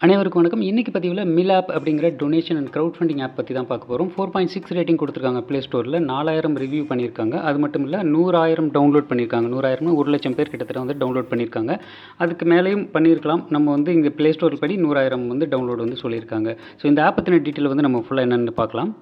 அனைவருக்கும் வணக்கம். இன்னைக்கு பதிவில் மிலாப் அப்படிங்கிற டொனேஷன் அண்ட் க்ரௌட்ஃபண்டிங் ஆப் பற்றி தான் பார்க்க போகிறோம். 4.6 ரேட்டிங் கொடுத்துருக்காங்க ப்ளே ஸ்டோரில். 4000 ரிவ்யூ பண்ணியிருக்காங்க. அது மட்டும் இல்லை 100,000 டவுன்லோட் பண்ணியிருக்காங்க. 100,000 1,00,000 பேர் கிட்டத்தட்ட வந்து டவுன்லோட் பண்ணியிருக்காங்க. அதுக்கு மேலேயும் பண்ணியிருக்கலாம். நம்ம வந்து இங்கே ப்ளே ஸ்டோர் படி 100,000 வந்து டவுன்லோட் வந்து சொல்லியிருக்காங்க. ஸோ இந்த ஆப் பற்றின டீட்டெயில் வந்து நம்ம ஃபுல்லாக என்னென்னு பார்க்கலாம்.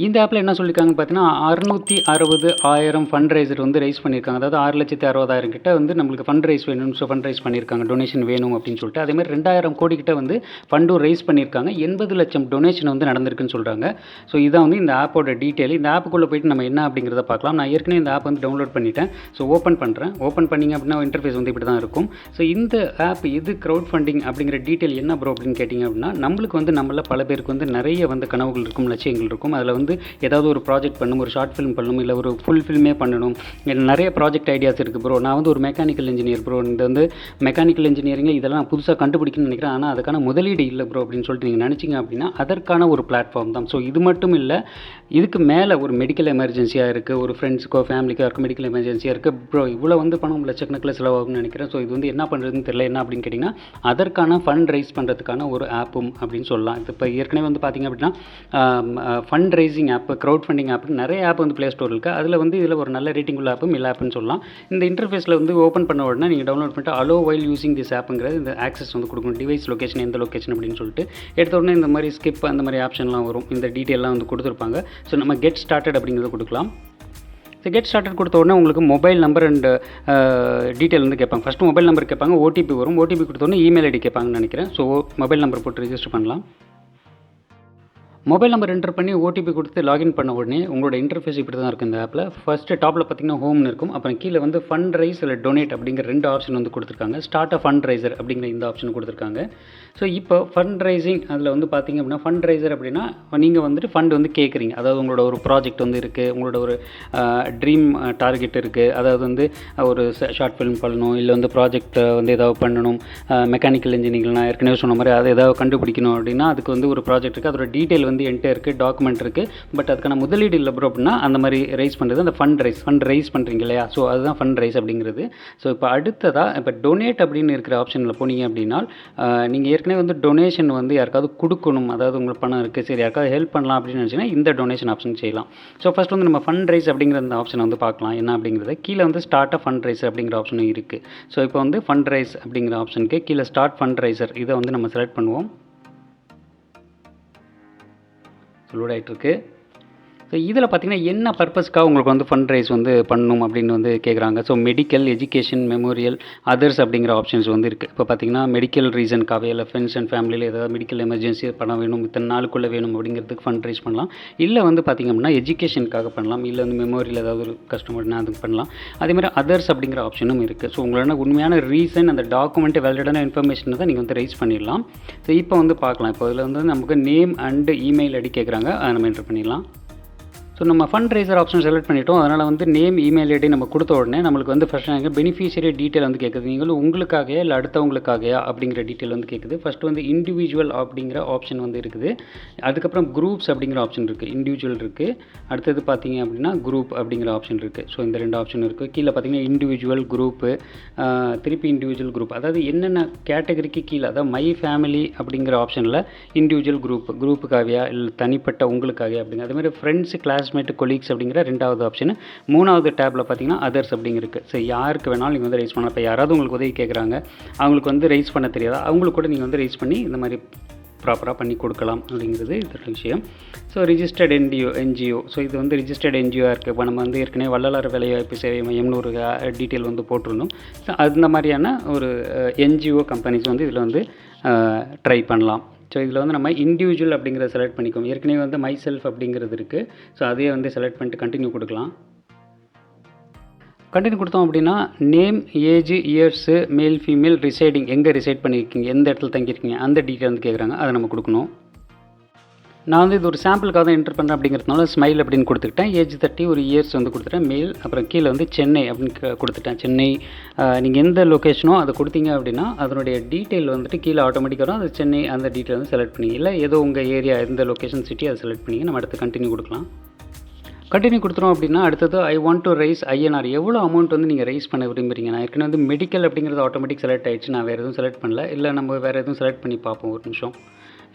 இந்த ஆப்பில் என்ன சொல்லியிருக்காங்கன்னு பார்த்தீங்கன்னா 660,000 ஃபண்ட்ரைசர் வந்து ரைஸ் பண்ணியிருக்காங்க. அதாவது 6,60,000 கிட்ட வந்து நம்மளுக்கு ஃபண்ட் ரைஸ் வேணும்னு ஃபண்ட் ரைஸ் பண்ணியிருக்காங்க. டொனேஷன் வேணும் அப்படின்னு சொல்லிட்டு அதேமாதிரி 2,000 கோடி கிட்ட வந்து ஃபண்டும் ரைஸ் பண்ணியிருக்காங்க. 80 லட்சம் டொனேஷன் வந்து நடந்திருக்குன்னு சொல்கிறாங்க. ஸோ இதான் வந்து இந்த ஆப்போட டீட்டெயில். இந்த ஆப்புக்குள்ளே போய்ட்டு நம்ம என்ன அப்படிங்கிறத பார்க்கலாம். நான் ஏற்கனவே இந்த ஆப் வந்து டவுன்லோட் பண்ணிட்டேன். ஸோ ஓப்பன் பண்ணுறேன். ஓப்பன் பண்ணிங்க அப்படின்னா இன்டர்ஃபேஸ் வந்து இப்படி தான் இருக்கும். ஸோ இந்த ஆப் இது க்ரௌட் ஃபண்டிங் அப்படிங்கிற டீட்டெயில் என்ன ப்ரோ அப்படின்னு கேட்டிங்க அப்படின்னா, நம்மளுக்கு வந்து நம்மள பல பேருக்கு வந்து நிறைய வந்து கனவுகள் இருக்கும், லட்சியங்கள் இருக்கும். அதில் வந்து ஏதாவது ஒரு ப்ராஜெக்ட் பண்ணணும், ஒரு ஷார்ட் ஃபிலிம் பண்ணணும், இல்லை ஒரு ஃபுல் ஃபில்மே பண்ணணும். நிறைய ப்ராஜெக்ட் ஐடியாஸ் இருக்குது ப்ரோ. நான் வந்து ஒரு மெக்கானிக்கல் இன்ஜினியர் ப்ரோ. இந்த வந்து மெக்கானிக்கல் இன்ஜினியரிங்கில் இதெல்லாம் நான் புதுசாக கண்டுபிடிக்கணும்னு நினைக்கிறேன். ஆனால் அதுக்கான முதலீடு இல்லை ப்ரோ அப்படின்னு சொல்லிட்டு நீங்கள் நினச்சிங்க அப்படின்னா அதற்கான ஒரு பிளாட்ஃபார்ம் தான். ஸோ இது மட்டும் இல்லை, இதுக்கு மேலே ஒரு மெடிக்கல் எமர்ஜென்சியாக இருக்குது, ஒரு ஃப்ரெண்ட்ஸுக்கோ ஃபேமிலிக்கோ யாருக்கும் மெடிக்கல் எமர்ஜென்சியாக இருக்குது ப்ரோ, இவ்வளோ வந்து பணம் லட்சக்கணக்கில் செலவாகும்னு நினைக்கிறேன். ஸோ இது வந்து என்ன பண்ணுறதுன்னு தெரியல. என்ன அப்படின்னு கேட்டிங்கன்னா அதற்கான ஃபண்ட் ரைஸ் பண்ணுறதுக்கான ஒரு ஆப்பும் அப்படின்னு சொல்லலாம். இது இப்போ ஏற்கனவே வந்து பார்த்திங்க அப்படின்னா fund raising app, crowd funding app, நிறைய ஆப் வந்து ப்ளே ஸ்டோர் இருக்குது. அதில் வந்து இதில் ஒரு நல்ல ரேட்டிங் உள்ள ஆப்பு மிலாப்னு சொல்லலாம். இந்த இன்டர்ஃபேஸில் வந்து ஓப்பன் பண்ண உடனே நீங்கள் டவுன்லோட் பண்ணிட்டு அலோ வைல் யூசிங் திஸ் ஆப்புங்கிறது இந்த ஆக்சஸ் வந்து கொடுக்கணும். டிவைஸ் லொக்கேஷன், எந்த லொக்கேஷன் அப்படின்னு சொல்லிட்டு எடுத்த உடனே இந்த மாதிரி ஸ்கிப் அந்த மாதிரி ஆப்ஷன்லாம் வரும். இந்த டீட்டெயிலாம் வந்து கொடுத்துருப்பாங்க. ஸோ நம்ம கெட் ஸ்டார்டட் அப்படிங்கிறத கொடுக்கலாம். ஸோ கெட் ஸ்டார்டட் கொடுத்த உடனே உங்களுக்கு மொபைல் நம்பர் அண்ட் டீட்டெயில் வந்து கேட்பாங்க. ஃபஸ்ட்டு மொபைல் நம்பர் கேட்பாங்க, ஓடிபி வரும். ஓடிபி கொடுத்த உடனே இமெயில் ஐடி கேட்பாங்கன்னு நினைக்கிறேன். ஸோ மொபைல் நம்பர் போட்டு ரிஜிஸ்டர் பண்ணலாம். மொபைல் நம்பர் என்டர் பண்ணி ஓடிபி கொடுத்து லாகின் பண்ண உடனே உங்களோட இன்டர்ஃபேஸ் இப்படி தான் இருக்குது. இந்த ஆப்பில் ஃபஸ்ட்டு டாப்பில் பார்த்தீங்கன்னா ஹோம்னு இருக்கும். அப்புறம் கீழே வந்து ஃபண்ட் ரைஸ் இல்லை டொனேட் அப்படிங்கிற 2 ஆப்ஷன் வந்து கொடுத்துருக்காங்க. ஸ்டார்ட் அ ஃபண்ட் ரைசர் அப்படிங்கிற இந்த ஆப்ஷன் கொடுத்துருக்காங்க. ஸோ இப்போ ஃபண்ட் ரைசிங் அதில் வந்து பார்த்திங்க அப்படின்னா ஃபண்ட் ரைசர் அப்படின்னா நீங்கள் வந்துட்டு ஃபண்ட் வந்து கேட்குறீங்க. அதாவது உங்களோட ஒரு ப்ராஜெக்ட் வந்து இருக்குது, உங்களோட ஒரு ட்ரீம் டார்கெட் இருக்குது. அதாவது வந்து ஒரு ஷார்ட் ஃபிலிம் பண்ணணும், இல்லை வந்து ப்ராஜெக்ட் வந்து ஏதாவது பண்ணணும், மெக்கானிக்கல் இன்ஜினியரிங் நான் ஏற்கனவே சொன்ன மாதிரி அதை ஏதாவது கண்டுபிடிக்கணும் அப்படின்னா அதுக்கு வந்து ஒரு ப்ராஜெக்ட் இருக்குது, அதோட டீட்டெயில் வந்து என்கிட்ட இருக்குது, டாக்குமெண்ட் இருக்குது. பட் அதுக்கான முதலீடு இல்லை ப்ரோ அப்படின்னா அந்த மாதிரி ரைஸ் பண்ணுறது அந்த ஃபண்ட் ரைஸ் பண்ணுறீங்க இல்லையா? ஸோ அதுதான் ஃபண்ட் ரைஸ் அப்படிங்கிறது. ஸோ இப்போ அடுத்ததாக இப்போ டொனேட் அப்படின்னு இருக்கிற ஆப்ஷனில் போனீங்க அப்படின்னா நீங்கள் ஏற்கனவே வந்து டொனேஷன் வந்து யாருக்காவது கொடுக்கணும், அதாவது உங்களுக்கு பணம் இருக்குது, சரி யாருக்காவது ஹெல்ப் பண்ணலாம் அப்படின்னு நினச்சிங்கன்னா இந்த டொனேஷன் ஆப்ஷன் செய்யலாம். ஸோ ஃபஸ்ட் வந்து நம்ம ஃபண்ட் ரைஸ் அப்படிங்கிற அந்த ஆப்ஷனை வந்து பார்க்கலாம் என்ன அப்படிங்கிறத. கீழே வந்து ஸ்டார்ட் அ ஃபண்ட் ரைஸ் அப்படிங்கிற ஆப்ஷனும் இருக்குது. ஸோ இப்போ வந்து ஃபண்ட் ரைஸ் அப்படிங்கிற ஆப்ஷனுக்கு கீழே ஸ்டார்ட் ஃபண்ட் ரைசர் இதை வந்து நம்ம செலக்ட் பண்ணுவோம். லோட் ஆகிட்டுருக்கு. ஸோ இதில் பார்த்திங்கன்னா என்ன பர்பஸ்க்காக உங்களுக்கு வந்து ஃபண்ட் ரைஸ் வந்து பண்ணணும் அப்படின்னு வந்து கேட்குறாங்க. So medical, education, memorial, others அப்படிங்கிற ஆப்ஷன்ஸ் வந்து இருக்குது. இப்போ பார்த்திங்கன்னா மெடிக்கல் ரீசனுக்காகவே இல்லை ஃப்ரெண்ட்ஸ் அண்ட் ஃபேமிலியில் ஏதாவது மெடிக்கல் எமர்ஜென்சி பணம் வேணும், இத்தனை நாளுக்குள்ளே வேணும் அப்படிங்கிறதுக்கு ஃபண்ட் ரைஸ் பண்ணலாம். இல்லை வந்து பார்த்திங்க அப்படின்னா எஜுகேஷனுக்காக பண்ணலாம், இல்லை வந்து மெமோரியல் ஏதாவது ஒரு கஸ்டமர்னா அதுக்கு பண்ணலாம். அதேமாதிரி அதர்ஸ் அப்படிங்கிற ஆப்ஷனும் இருக்குது. ஸோ உங்களோட உண்மையான ரீசன் அந்த டாக்குமெண்ட் வேலிடான இன்ஃபர்மேஷனை தான் நீங்கள் வந்து ரைஸ் பண்ணிடலாம். ஸோ இப்போ வந்து பார்க்கலாம். இப்போ இதில் வந்து நமக்கு நேம் அண்டு இமெயில் ஐடி கேட்குறாங்க, அதை நம்ம என்டர் பண்ணிடலாம். ஸோ நம்ம ஃபண்ட் ரைசர் ஆப்ஷன் செலக்ட் பண்ணிட்டோம். அதனால் வந்து நேம், இமெயில் ஐடி நம்ம கொடுத்த உடனே நம்மளுக்கு வந்து ஃபஸ்ட்டு பெனிஃபிஷியரி டீட்டெயில் வந்து கேட்குது. நீங்களும் உங்களுக்காகயா இல்லை அடுத்தவங்களுக்காகயா அப்படிங்கிற டீட்டெயில் வந்து கேட்குது. ஃபஸ்ட்டு வந்து இண்டிவிஜுவல் அப்படிங்கிற ஆப்ஷன் வந்து இருக்குது. அதுக்கப்புறம் குரூப்ஸ் அப்படிங்கிற ஆப்ஷன் இருக்குது. இண்டிவிஜுவல் இருக்குது. அடுத்தது பார்த்தீங்க அப்படின்னா குரூப் அப்படிங்கிற ஆப்ஷன் இருக்குது. ஸோ இந்த 2 ஆப்ஷன் இருக்குது. கீழே பார்த்தீங்கன்னா இண்டிவிஜுவல், குரூப்பு, திருப்பி இண்டிவிஜுவல், குரூப். அதாவது என்னென்ன கேட்டகரிக்கு கீழே, அதாவது மை ஃபேமிலி அப்படிங்கிற ஆப்ஷனில் இண்டிவிஜுவல், குரூப்புக்காகயா இல்லை தனிப்பட்ட உங்களுக்காகயா அப்படிங்க. அதேமாதிரி ஃப்ரெண்ட்ஸு, கிளாஸ்மேட், கொலீக்ஸ் அப்படிங்கிற 2வது ஆப்ஷன். 3வது டேப்பில் பார்த்தீங்கன்னா அதர்ஸ் அப்படிங்கிறது. ஸோ யாருக்கு வேணாலும் நீங்கள் வந்து ரைஸ் பண்ணலாம். இப்போ யாராவது உங்களுக்கு உதவி கேட்குறாங்க, அவங்களுக்கு வந்து ரைஸ் பண்ண தெரியாதா, அவங்களுக்கு கூட நீங்கள் வந்து ரைஸ் பண்ணி இந்த மாதிரி ப்ராப்பராக பண்ணி கொடுக்கலாம் அப்படிங்கிறது இதோட விஷயம். So registered NGO. ஸோ இது வந்து ரிஜிஸ்டர்ட் என்ஜிஓ இருக்குது. இப்போ நம்ம வந்து ஏற்கனவே வள்ளலார் வேலைவாய்ப்பு சேவை மையம்னு ஒரு டீட்டெயில் வந்து போட்டிருந்தோம். ஸோ அந்த மாதிரியான ஒரு என்ஜிஓ கம்பெனிஸ் வந்து இதில் வந்து ட்ரை பண்ணலாம். ஸோ இதில் வந்து நம்ம இண்டிவிஜுவல் அப்படிங்கிறத செலக்ட் பண்ணிக்கோம். ஏற்கனவே வந்து மை செல்ஃப் அப்படிங்கிறது இருக்குது. ஸோ அதையே வந்து செலக்ட் பண்ணிட்டு கண்டினியூ கொடுக்கலாம். கண்டினியூ கொடுத்தோம் அப்படின்னா நேம், ஏஜ், இயர்ஸு, மேல், ஃபீமேல், ரிசைடிங், எங்கே ரிசைட் பண்ணியிருக்கீங்க, எந்த இடத்துல தங்கியிருக்கீங்க அந்த டீட்டெயில் வந்து கேட்குறாங்க, அதை நம்ம கொடுக்கணும். நான் வந்து இது ஒரு சாம்பிளுக்காக தான் என்டர் பண்ணுறேன் அப்படிங்கிறதுனால ஸ்மைல் அப்படின்னு கொடுத்துக்கிட்டேன். ஏஜ் 30, ஒரு இயர்ஸ் வந்து கொடுத்துட்டேன், மேல். அப்புறம் கீழே வந்து சென்னை அப்படின்னு கொடுத்துட்டேன். சென்னை நீங்கள் எந்த லொக்கேஷனோ அதை கொடுத்தீங்க அப்படின்னா அதனுடைய டீட்டெயில் வந்துட்டு கீழே ஆட்டோமேட்டிக்காக வரும். அது சென்னை அந்த டீட்டெயில் வந்து செலக்ட் பண்ணி, இல்லை ஏதோ உங்கள் ஏரியா எந்த லொக்கேஷன், சிட்டி அதை செலக்ட் பண்ணி நம்ம அடுத்து கண்டினியூ கொடுக்கலாம். கண்டினியூ கொடுத்துரும் அப்படின்னா அடுத்தது I want to rice INR. எவ்வளோ அமௌண்ட் வந்து நீங்கள் ரைஸ் பண்ண விரும்புகிறீங்க? நான் ஏற்கனவே வந்து மெடிக்கல் அப்படிங்கிறது ஆட்டோமேட்டிக் செலக்ட் ஆகிடுச்சு. நான் வேறு எதுவும் செலக்ட் பண்ணல. இல்லை நம்ம வேறு எதுவும் செலக்ட் பண்ணி பார்ப்போம், ஒரு நிமிஷம்.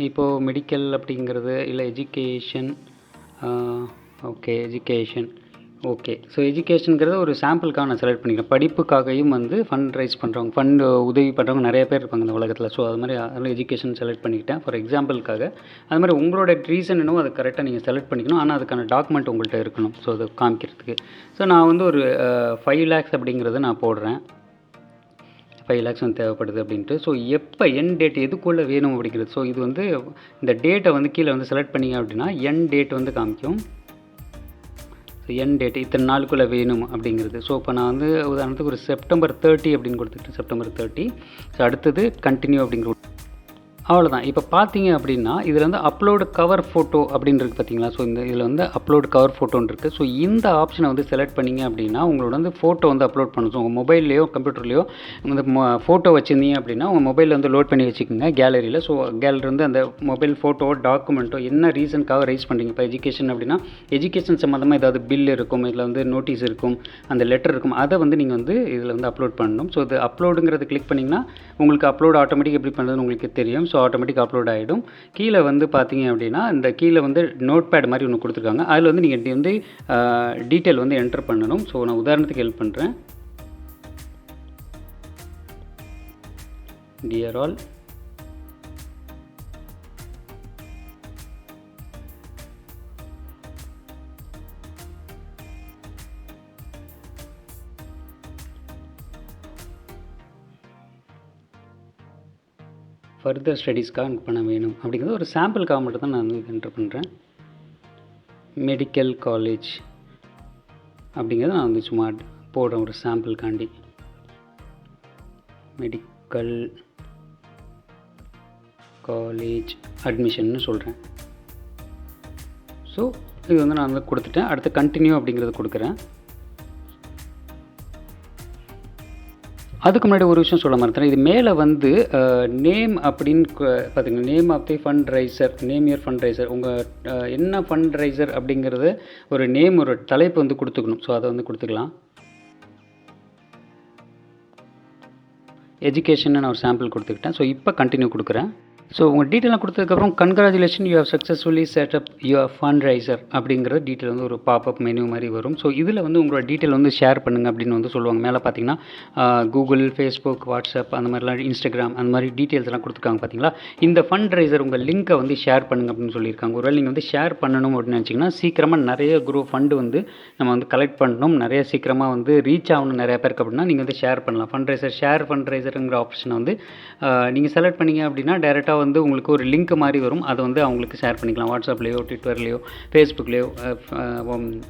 இப்போது மெடிக்கல் அப்படிங்கிறது இல்லை education. Okay, education. Okay, so எஜுகேஷனுங்கிறத ஒரு சாம்பிளுக்காக நான் செலக்ட் பண்ணிக்கிறேன். படிப்புக்காகவும் வந்து ஃபண்ட் ரைஸ் பண்ணுறவங்க, ஃபண்டு உதவி பண்ணுறவங்க நிறைய பேர் இருப்பாங்க இந்த உலகத்தில். ஸோ அது மாதிரி அதில் எஜுகேஷன் செலக்ட் பண்ணிக்கிட்டேன் ஃபார் எக்ஸாம்பிளுக்காக. அது மாதிரி உங்களோட ரீசன் என்னவோ அதை கரெக்டாக நீங்கள் செலக்ட் பண்ணிக்கணும். ஆனால் அதுக்கான டாக்குமெண்ட் உங்கள்கிட்ட இருக்கணும், ஸோ அதை காமிக்கிறதுக்கு. ஸோ நான் வந்து ஒரு 5 lakhs அப்படிங்கிறது நான் போடுறேன். 5 lakhs வந்து தேவைப்படுது அப்படின்ட்டு. ஸோ எப்போ என் டேட் எதுக்குள்ளே வேணும் அப்படிங்கிறது. ஸோ இது வந்து இந்த டேட்டை வந்து கீழே வந்து செலக்ட் பண்ணிங்க அப்படின்னா என் டேட் வந்து காமிக்கும். என் டேட் இத்தனை நாளுக்குள்ளே வேணும் அப்படிங்கிறது. ஸோ இப்போ நான் வந்து உதாரணத்துக்கு ஒரு September 30 அப்படின்னு கொடுத்துட்டு September 30. ஸோ அடுத்தது கண்டினியூ அப்படிங்கிற அவ்வளோதான். இப்போ பார்த்தீங்க அப்படின்னா இதில் வந்து அப்லோடு கவர் ஃபோட்டோ அப்படின்னு இருக்குது பார்த்தீங்களா? ஸோ இந்த இதில் வந்து அப்லோடு கவர் ஃபோட்டோன்னு இருக்குது. ஸோ இந்த ஆப்ஷனை வந்து செலக்ட் பண்ணிங்க அப்படின்னா உங்களோட வந்து ஃபோட்டோ வந்து அப்லோட் பண்ணணும். ஸோ உங்கள் மொபைல்லையோ கம்ப்யூட்டர்லையோ இந்த ஃபோட்டோ வச்சுருந்தீங்க அப்படின்னா உங்கள் மொபைலில் வந்து லோட் பண்ணி வச்சுக்கோங்க கேலரியில். ஸோ கேலரி வந்து அந்த மொபைல் ஃபோட்டோ டாக்குமெண்ட்டோ என்ன ரீசனுக்காக ரைஸ் பண்ணுறீங்க. இப்போ எஜுகேஷன் அப்படின்னா எஜுகேஷன் சம்மந்தமாக ஏதாவது பில் இருக்கும், இதில் வந்து நோட்டீஸ் இருக்கும், அந்த லெட்டர் இருக்கும், அதை வந்து நீங்கள் வந்து இதில் வந்து அப்லோட் பண்ணணும். ஸோ இது அப்லோடுங்கிறது கிளிக் பண்ணிங்கன்னா உங்களுக்கு அப்லோட் ஆட்டோமேட்டிக் எப்படி பண்ணுறதுன்னு உங்களுக்கு தெரியும். ஸோ ஆட்டோமேட்டிக் அப்லோட் ஆகிடும். கீழே வந்து பார்த்தீங்க அப்படின்னா இந்த கீழே வந்து நோட் பேட் மாதிரி ஒன்று கொடுத்துருக்காங்க. அதில் வந்து நீங்கள் வந்து டீட்டெயில் வந்து என்டர் பண்ணணும். ஸோ நான் உதாரணத்துக்கு ஹெல்ப் பண்ணுறேன். டியர் ஆல், ஃபர்தர் ஸ்டடீஸ்க்காக எனக்கு பணம் வேணும் அப்படிங்கிறது ஒரு சாம்பிளுக்காக மட்டும் தான் நான் வந்து இது என்ட்ரு பண்ணுறேன். மெடிக்கல் காலேஜ் அப்படிங்கிறத நான் வந்து சும்மா போடுறேன் ஒரு சாம்பிளுக்காண்டி. மெடிக்கல் காலேஜ் அட்மிஷன்னு சொல்கிறேன். ஸோ இது வந்து நான் வந்து கொடுத்துட்டேன். அடுத்து கண்டினியூ அப்படிங்கிறது கொடுக்குறேன். அதுக்கு முன்னாடி ஒரு விஷயம் சொல்ல மறந்துட்டேன். இது மேலே வந்து நேம் அப்படின்னு பார்த்தீங்கன்னா name of the fund raiser, name your fund raiser. உங்கள் என்ன ஃபண்ட் ரைசர் அப்படிங்கிறது ஒரு நேம், ஒரு தலைப்பு வந்து கொடுத்துக்கணும். ஸோ அதை வந்து கொடுத்துக்கலாம். எஜுகேஷன் நான் ஒரு சாம்பிள் கொடுத்துக்கிட்டேன். ஸோ இப்போ கண்டினியூ கொடுக்குறேன். ஸோ உங்கள் டீட்டெயிலாக கொடுத்ததுக்கப்புறம் congratulation you have successfully set up your fund raiser அப்படிங்கிற டீட்டெயில் வந்து ஒரு பாப்அப் மெனு மாதிரி வரும். ஸோ இதில் வந்து உங்களோட டீட்டெயில் வந்து ஷேர் பண்ணுங்கள் அப்படின்னு வந்து சொல்லுவாங்க. மேலே பார்த்தீங்கன்னா கூகுள், ஃபேஸ்புக், வாட்ஸ்அப் அந்த மாதிரிலாம், இன்ஸ்டாகிராம் அந்த மாதிரி டீட்டெயில்ஸ் எல்லாம் கொடுத்துருக்காங்க பார்த்தீங்களா? இந்த ஃபண்ட் ரைசர் உங்கள் லிங்க்கை வந்து ஷேர் பண்ணுங்கள் அப்படின்னு சொல்லியிருக்காங்க. ஒருவேளை நீங்கள் வந்து ஷேர் பண்ணணும் அப்படின்னு நினச்சிங்கன்னா சீக்கிரமாக நிறைய ஃபண்டு வந்து நம்ம வந்து கலெக்ட் பண்ணணும், நிறைய சீக்கிரமாக வந்து ரீச் ஆகணும் நிறைய பேருக்கு அப்படின்னா நீங்கள் வந்து ஷேர் பண்ணலாம். ஃபண்ட் ரைசர், ஷேர் ஃபண்ட் ரைசருங்கிற ஆப்ஷனை வந்து நீங்கள் செலக்ட் பண்ணிங்க அப்படின்னா டேரெக்டாக வந்து உங்களுக்கு ஒரு லிங்க் மாதிரி வரும். அதை வந்து அவங்களுக்கு ஷேர் பண்ணிக்கலாம். வாட்ஸ்அப்லேயோ, ட்விட்டர்லேயோ, ஃபேஸ்புக்லேயோ,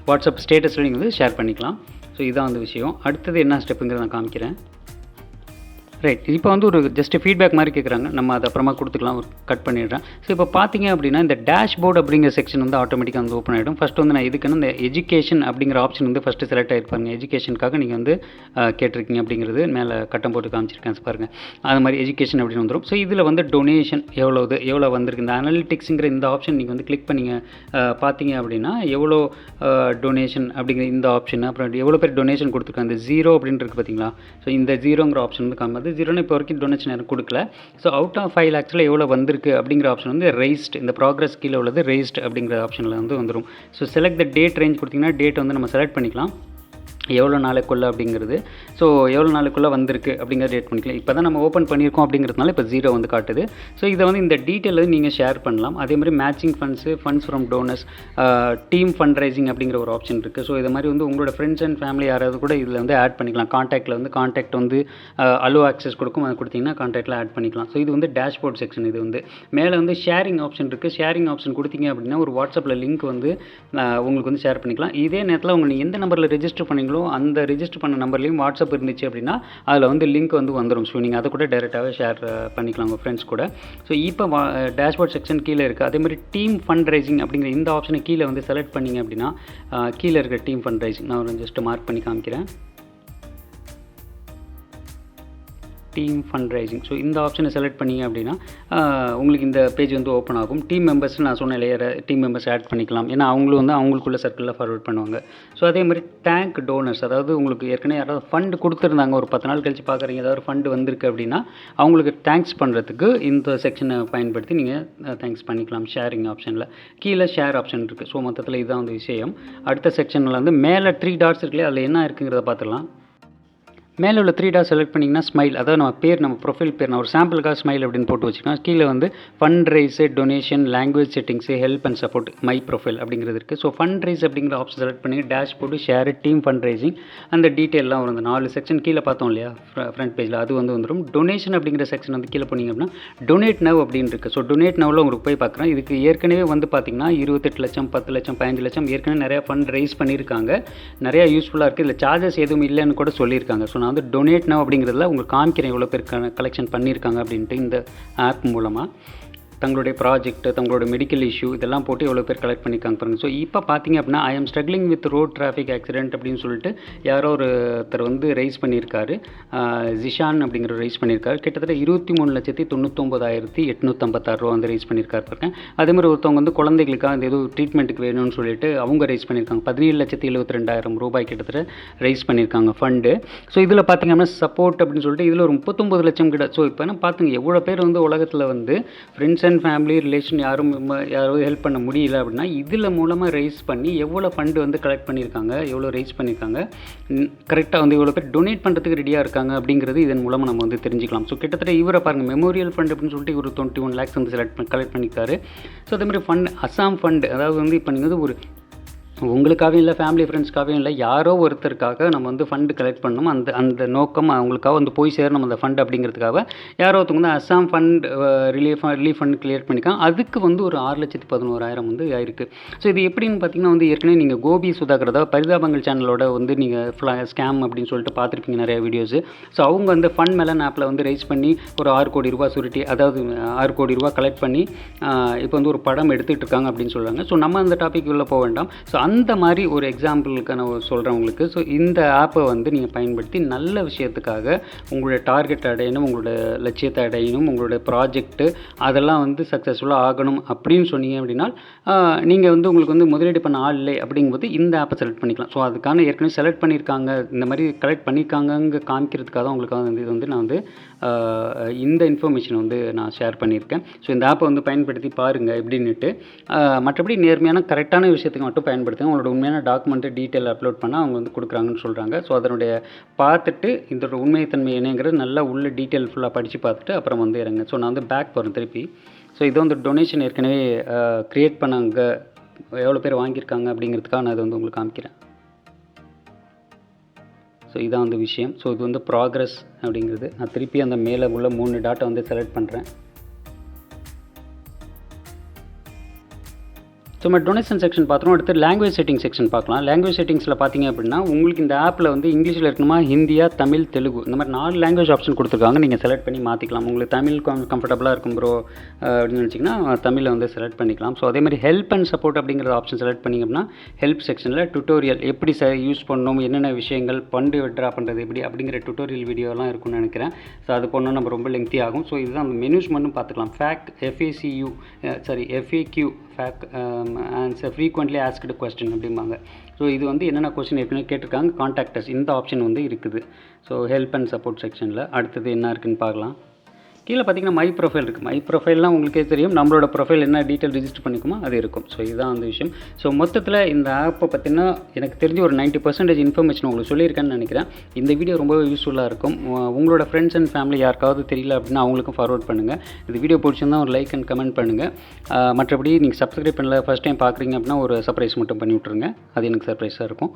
வாட்ஸ்அப் ஸ்டேட்டஸில் நீங்கள் வந்து ஷேர் பண்ணிக்கலாம். ஸோ இதான் வந்து விஷயம். அடுத்தது என்ன ஸ்டெப்புங்கிறத நான் காமிக்கிறேன். ரைட், இப்போ வந்து ஒரு ஜஸ்ட் ஃபீட்பேக் மாதிரி கேட்குறாங்க. நம்ம அதை அப்புறமா கொடுத்துக்கலாம், ஒரு கட் பண்ணிடுறேன். ஸோ இப்போ பார்த்தீங்க அப்படின்னா இந்த டேஷ்போர்டு அப்படிங்கிற செக்ஷன் வந்து ஆட்டோமேட்டிக்காக வந்து ஓப்பன் ஆகிடும். ஃபஸ்ட்டு வந்து நான் இதுக்குன்னு இந்த எஜுகேஷன் அப்படிங்கிற ஆப்ஷன் வந்து ஃபஸ்ட்டு செலக்ட் ஆகிருப்பாங்க. எஜுகேஷனுக்காக நீங்கள் வந்து கேட்டிருக்கீங்க அப்படிங்கிறது மேலே கட்டம் போட்டு காமிச்சிருக்கேன் பாருங்கள். அது மாதிரி எஜுகேஷன் அப்படின்னு வந்துடும். ஸோ இதில் வந்து டொனேஷன் எவ்வளோ வந்திருக்கு, இந்த அனலிட்டிக்ஸுங்கிற இந்த ஆப்ஷன் நீங்கள் வந்து கிளிக் பண்ணிங்க பார்த்தீங்க அப்படின்னா எவ்வளோ டொனேஷன் அப்படிங்கிற இந்த ஆப்ஷன், அப்புறம் எவ்வளோ பேர் டொனேஷன் கொடுத்துருக்காங்க. இந்த 0 அப்படின்னு இருக்குது பார்த்தீங்களா? ஸோ இந்த 0ங்கிற ஆப்ஷன் வந்து காமிது. 0 இப்போ வரைக்கும் டொனேஷன் யாரும் கொடுக்கல. ஸோ அவுட் ஆஃப் 5 lakhsல எவ்வளோ வந்திருக்கு அப்படிங்கிற ஆப்ஷன் வந்து ரைஸ்ட், இந்த ப்ராக்ரஸ் கீழே உள்ளது ரைஸ்ட் அப்படிங்கிற ஆப்ஷனில் வந்து வந்துடும். So select the date range கொடுத்தீங்கன்னா டேட் வந்து நம்ம செலக்ட் பண்ணிக்கலாம் எவ்வளோ நாளைக்குள்ளே அப்படிங்கிறது. ஸோ எவ்வளோ நாளைக்குள்ளே வந்திருக்கு அப்படிங்கிறத ரேட் பண்ணிக்கலாம். இப்போ தான் நம்ம ஓப்பன் பண்ணியிருக்கோம் அப்படிங்கிறதுனால இப்போ 0 வந்து காட்டுது. ஸோ இதை வந்து இந்த டீட்டெயில் நீங்கள் ஷேர் பண்ணலாம். அதே மாதிரி matching funds from donors, team fund raising அப்படிங்கிற ஒரு ஆப்ஷன் இருக்குது. ஸோ இது மாதிரி வந்து உங்களோட ஃப்ரெண்ட்ஸ் அண்ட் ஃபேமிலி யாராவது கூட இதில் வந்து ஆட் பண்ணிக்கலாம். காண்டாக்டில் வந்து காண்டாக்ட் வந்து அலோ ஆக்சஸ் கொடுக்கும், அதை கொடுத்தீங்கன்னா காண்டாக்டில் ஆட் பண்ணிக்கலாம். ஸோ இது வந்து டேஷ்போர்ட் செக்ஷன். இது வந்து மேலே வந்து ஷேரிங் ஆப்ஷன் இருக்குது. ஷேரிங் ஆப்ஷன் கொடுத்தீங்க அப்படின்னா ஒரு வாட்ஸ்அப்பில் லிங்க் வந்து உங்களுக்கு வந்து ஷேர் பண்ணிக்கலாம். இதே நேரத்தில் நீங்கள் எந்த நம்பரில் ரெஜிஸ்டர் பண்ணீங்களோ அந்த ரெஜிஸ்டர் பண்ண நம்பர்லேயும் வாட்ஸ்அப் இருந்துச்சு அப்படின்னா அதில் வந்து லிங்க் வந்து வந்துடும். ஸோ நீங்கள் அதை கூட டைரெக்டாகவே ஷேர் பண்ணிக்கலாம் உங்கள் ஃப்ரெண்ட்ஸ் கூட. ஸோ இப்போ டேஷ்போர்ட் செக்ஷன் கீழே இருக்குது. அதே மாதிரி டீம் ஃபண்ட் ரைசிங் அப்படிங்கிற இந்த ஆப்ஷனை கீழே வந்து செலக்ட் பண்ணிங்க அப்படின்னா கீழே இருக்கிற டீம் ஃபண்ட் ரைசிங் நான் ஒரு ஜஸ்ட் மார்க் பண்ணி காமிக்கிறேன். Team fund raising. ஸோ இந்த ஆப்ஷனை செலக்ட் பண்ணிங்க அப்படின்னா உங்களுக்கு இந்த பேஜ் வந்து ஓப்பன் ஆகும். டீம் மெம்பர்ஸ் நான் சொன்ன இல்லையா, டீம் மெம்பர்ஸ் ஆட் பண்ணிக்கலாம். ஏன்னா அவங்களும் வந்து அவங்களுக்குள்ள சர்க்கிளில் ஃபார்வர்ட் பண்ணுவாங்க. ஸோ அதே மாதிரி டேங்க் டோனர்ஸ், அதாவது உங்களுக்கு ஏற்கனவே யாராவது ஃபண்டு கொடுத்துருந்தாங்க, ஒரு 10 நாள் கழிச்சு பார்க்குறீங்க ஏதாவது ஃபண்டு வந்திருக்கு அப்படின்னா அவங்களுக்கு தேங்க்ஸ் பண்ணுறதுக்கு இந்த செக்ஷனை பயன்படுத்தி நீங்கள் தேங்க்ஸ் பண்ணிக்கலாம். ஷேரிங் ஆப்ஷனில் கீழே ஷேர் ஆப்ஷன் இருக்குது. ஸோ மொத்தத்தில் இதுதான் வந்து விஷயம். அடுத்த செக்ஷனில் வந்து மேலே 3 டாட்ஸ் இருக்குல்லையா, அதில் என்ன இருக்குங்கிறத பார்த்துடலாம். மேலே உள்ள 3 டாட் செலக்ட் பண்ணிங்கன்னா ஸ்மைல், அதாவது நம்ம பேர், நம்ம ப்ரொஃபைல் பேர், நான் ஒரு சாம்பிளுக்காக ஸ்மைல் அப்படின்னு போட்டு வச்சுக்கலாம். கீழே வந்து fund rice, donation, language settings, help and support, my profile அப்படிங்கிறது இருக்குது. ஸோ ஃபண்ட் ரைஸ் அப்படிங்கிற ஆப்ஷன் செலக்ட் பண்ணி டேஷ் போட்டு ஷேர், டீம் ஃபண்ட் ரைசிங், அந்த டீட்டெயிலாம் வரும். அந்த 4 செக்ஷன் கீழே பார்த்தோம் இல்லையா ஃப்ரண்ட் பேஜில், அது வந்து வந்துடும். டொனேஷன் அப்படிங்கிற செக்ஷன் வந்து கீழே போனீங்க அப்படின்னா டொனேட் நவ் அப்படின்னு இருக்குது. ஸோ டொனேட் நவ்வில் உங்களுக்கு போய் பார்க்குறேன். இதுக்கு ஏற்கனவே வந்து பார்த்திங்கன்னா 28 லட்சம், 10 லட்சம், 15 லட்சம் ஏற்கனவே நிறையா ஃபண்ட் ரைஸ் பண்ணியிருக்காங்க. நிறையா யூஸ்ஃபுல்லாக இருக்குது. இதில் சார்ஜஸ் எதுவும் இல்லைன்னு கூட சொல்லியிருக்காங்க. ஸோ நான் வந்து டொனேட் நவ் அப்படிங்கிறதுல உங்களுக்கு காமிக்கிறேன் எவ்வளோ பேர் கலெக்ஷன் பண்ணியிருக்காங்க அப்படின்ட்டு. இந்த ஆப் மூலமாக தங்களுடைய ப்ராஜெக்ட், தங்களோட மெடிக்கல் இஷ்யூ இதெல்லாம் போட்டு எவ்வளோ பேர் கலெக்ட் பண்ணியிருக்காங்க பாருங்கள். ஸோ இப்போ பார்த்தீங்க அப்படின்னா I am struggling with road traffic accident அப்படின்னு சொல்லிட்டு யாரோ ஒருத்தர் வந்து ரைஸ் பண்ணியிருக்காரு. ஜிஷான் அப்படிங்கிற ரைஸ் பண்ணியிருக்காரு. கிட்டத்தட்ட 23,99,856 ரூபா வந்து ரைஸ் பண்ணியிருக்காரு பாருங்க. அதேமாதிரி ஒருத்தவங்க வந்து குழந்தைகளுக்காக அந்த ஏதோ ட்ரீட்மெண்ட்டுக்கு வேணும்னு சொல்லிட்டு அவங்க ரைஸ் பண்ணியிருக்காங்க. 17,72,000 ரூபாய் கிட்டத்தட்ட ரைஸ் பண்ணியிருக்காங்க ஃபண்டு. ஸோ இதில் பார்த்தீங்க அப்படின்னா சப்போர்ட் அப்படின்னு சொல்லிட்டு இதில் ஒரு 39 லட்சம் கிட்ட. ஸோ இப்போ என்ன பார்த்துங்க எவ்வளோ பேர் வந்து உலகத்தில் வந்து ஃப்ரெண்ட்ஸ் அண்ட் ஃபேமிலி ரிலேஷன் யாரும் ஹெல்ப் பண்ண முடியல அப்படின்னா இதில் மூலமாக ரைஸ் பண்ணி எவ்வளோ ஃபண்டு வந்து கலெக்ட் பண்ணியிருக்காங்க, எவ்வளோ ரைஸ் பண்ணியிருக்காங்க, கரெக்டாக வந்து எவ்வளோ பேர் டொனேட் பண்ணுறதுக்கு ரெடியாக இருக்காங்க அப்படிங்கிறது இதன் மூலமாக நம்ம வந்து தெரிஞ்சுக்கலாம். ஸோ கிட்டத்தட்ட இவரை பாருங்கள், மெமோரியல் ஃபண்ட் அப்படின்னு சொல்லிட்டு இவர் 21 lakhs வந்து கலெக்ட் பண்ணியிருக்காரு. ஸோ அதேமாதிரி ஃபண்ட் அசாம் ஃபண்டு, அதாவது வந்து இப்போ நீங்கள் வந்து ஒரு உங்களுக்காகவே இல்லை, ஃபேமிலி ஃப்ரெண்ட்ஸ்க்காகவே இல்லை, யாரோ ஒருத்தருக்காக நம்ம வந்து ஃபண்டு கலெக்ட் பண்ணணும். அந்த நோக்கம் அவங்களுக்காக வந்து போய் சேரணும் அந்த ஃபண்ட் அப்படிங்கிறதுக்காக யாரோ ஒருத்தவங்க வந்து Assam fund relief fund clear பண்ணிக்காங்க. அதுக்கு வந்து ஒரு 6,11,000 வந்து ஆயிருக்கு. ஸோ இது எப்படின்னு பார்த்தீங்கன்னா வந்து ஏற்கனவே நீங்கள் கோபி சுதாகர், அதாவது பரிதாபங்கள் சேனலோட வந்து நீங்கள் ஸ்கேம் அப்படின்னு சொல்லிட்டு பார்த்துருப்பீங்க நிறைய வீடியோஸு. ஸோ அவங்க வந்து ஃபண்ட் மெலன் ஆப்பில் வந்து ரைஸ் பண்ணி ஒரு 6 கோடி ரூபா சுருட்டி, அதாவது 6 கோடி ரூபா கலெக்ட் பண்ணி இப்போ வந்து ஒரு படம் எடுத்துகிட்டு இருக்காங்க அப்படின்னு சொல்கிறாங்க. ஸோ நம்ம அந்த டாபிக் உள்ள போக வேண்டாம். ஸோ அந்த மாதிரி ஒரு எக்ஸாம்பிளுக்கு நான் சொல்கிறேன் உங்களுக்கு. ஸோ இந்த ஆப்பை வந்து நீங்கள் பயன்படுத்தி நல்ல விஷயத்துக்காக உங்களுடைய டார்கெட் அடையணும், உங்களோட லட்சியத்தை அடையணும், உங்களுடைய ப்ராஜெக்ட்டு அதெல்லாம் வந்து சக்ஸஸ்ஃபுல்லாக ஆகணும் அப்படின்னு சொன்னீங்க அப்படின்னா நீங்கள் வந்து உங்களுக்கு வந்து முதலீடு பண்ண ஆள் இல்லை அப்படிங்கும்போது இந்த ஆப்பை செலக்ட் பண்ணிக்கலாம். ஸோ அதுக்கான ஏற்கனவே செலக்ட் பண்ணியிருக்காங்க, இந்த மாதிரி கலெக்ட் பண்ணியிருக்காங்க காமிக்கிறதுக்காக தான் உங்களுக்காக வந்து இது வந்து நான் வந்து இந்த இன்ஃபர்மேஷன் வந்து நான் ஷேர் பண்ணியிருக்கேன். ஸோ இந்த ஆப்பை வந்து பயன்படுத்தி பாருங்கள் எப்படின்னுட்டு. மற்றபடி நேர்மையான கரெக்டான விஷயத்துக்கு மட்டும் பயன்படுத்துங்க. உங்களோட உண்மையான டாக்குமெண்ட்டு டீட்டெயில் அப்லோட் பண்ணால் அவங்க வந்து கொடுக்குறாங்கன்னு சொல்கிறாங்க. ஸோ அதனுடைய பார்த்துட்டு இதோட உண்மைத்தன்மை என்னங்கிறது நல்லா உள்ள டீட்டெயில் ஃபுல்லாக படித்து பார்த்துட்டு அப்புறம் வந்து இறங்க. ஸோ நான் வந்து பேக் போகிறேன் திருப்பி. ஸோ இது வந்து டொனேஷன் ஏற்கனவே க்ரியேட் பண்ணாங்க, எவ்வளோ பேர் வாங்கியிருக்காங்க அப்படிங்கிறதுக்காக நான் அதை வந்து உங்களுக்கு காமிக்கிறேன். ஸோ இதான் வந்து விஷயம். ஸோ இது வந்து ப்ராக்ரஸ் அப்படிங்கிறது. நான் திருப்பி அந்த மேலே உள்ள 3 டாட்டை வந்து செலக்ட் பண்ணுறேன். ஸோ நம்ம டொனேஷன் செக்ஷன் பார்த்துருவோம். அடுத்து லாங்குவேஜ் செட்டிங் செக்ஷன் பார்க்கலாம். லாங்குவேஜ் செட்டிங்ஸில் பார்த்தீங்க அப்படின்னா உங்களுக்கு இந்த ஆப்பில் வந்து இங்கிலீஷில் இருக்கணுமா, ஹிந்தியா, தமிழ், தெலுங்கு, இந்த மாதிரி 4 லாங்குவேஜ் ஆப்ஷன் கொடுத்துருக்காங்க. நீங்கள் செலக்ட் பண்ணி மாற்றிக்கலாம். உங்களுக்கு தமிழ் கம்ஃபர்டபுளாக இருக்கும் ப்ரோ அப்படின்னு நினச்சிங்கன்னா தமிழை வந்து செலக்ட் பண்ணிக்கலாம். ஸோ அதே மாதிரி ஹெல்ப் அண்ட் சப்போர்ட் அப்படிங்கிற ஆப்ஷன் செலக்ட் பண்ணிங்க அப்படின்னா ஹெல்ப் செக்ஷனில் டுட்டோரியல் எப்படி யூஸ் பண்ணணும், என்னென்ன விஷயங்கள், ஃபண்டு விட்ரா பண்ணுறது எப்படி அப்படிங்கிற டுட்டோரியல் வீடியோலாம் இருக்குன்னு நினைக்கிறேன். ஸோ அது பண்ணால் நம்ம ரொம்ப லெங்க்தி ஆகும். ஸோ இதுதான் அந்த மெனுஸ் மட்டும் பார்த்துக்கலாம். FAQ answer frequently asked question அப்படிம்பாங்க. ஸோ இது வந்து என்னென்ன கொஸ்டின் ஏற்கனவே கேட்டிருக்காங்க, கான்டாக்டர்ஸ், இந்த ஆப்ஷன் வந்து இருக்குது. ஸோ ஹெல்ப் அண்ட் சப்போர்ட் செக்ஷனில் அடுத்தது என்ன இருக்குதுன்னு பார்க்கலாம். கீழே பார்த்தீங்கன்னா மை ப்ரொஃபைல் இருக்குது. மை ப்ரொஃபைல்லாம் உங்களுக்கே தெரியும், நம்மளோட ப்ரொஃபைல் என்ன டீட்டெயில் ரிஜிஸ்டர் பண்ணிக்குமோ அது இருக்கும். ஸோ இதுதான் அந்த விஷயம். ஸோ மொத்தத்தில் இந்த ஆப்பை பார்த்தீங்கன்னா எனக்கு தெரிஞ்சு ஒரு 90% இன்ஃபர்மேஷன் உங்களுக்கு சொல்லியிருக்கேன்னு நினைக்கிறேன். இந்த வீடியோ ரொம்ப யூஸ்ஃபுல்லாக இருக்கும். உங்களோட ஃப்ரெண்ட்ஸ் அண்ட் ஃபேமிலி யாருக்காவது தெரியல அப்படின்னா அவங்களுக்கும் ஃபார்வர்ட் பண்ணுங்கள். இந்த வீடியோ பிடிச்சிருந்தால் ஒரு லைக் அண்ட் கமெண்ட் பண்ணுங்கள். மற்றபடி நீங்கள் சப்ஸ்கிரைப் பண்ணல, ஃபஸ்ட் டைம் பார்க்குறீங்க அப்படின்னா ஒரு சர்ப்ரைஸ் மட்டும் பண்ணி விட்ருங்க. அது எனக்கு சர்ப்ரைஸாக இருக்கும்.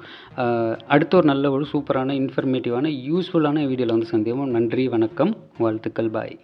அடுத்த ஒரு நல்ல ஒரு சூப்பரான இன்ஃபர்மேட்டிவான யூஸ்ஃபுல்லான வீடியோவில் வந்து சந்திப்போம். நன்றி, வணக்கம், வாழ்த்துக்கள், பாய்.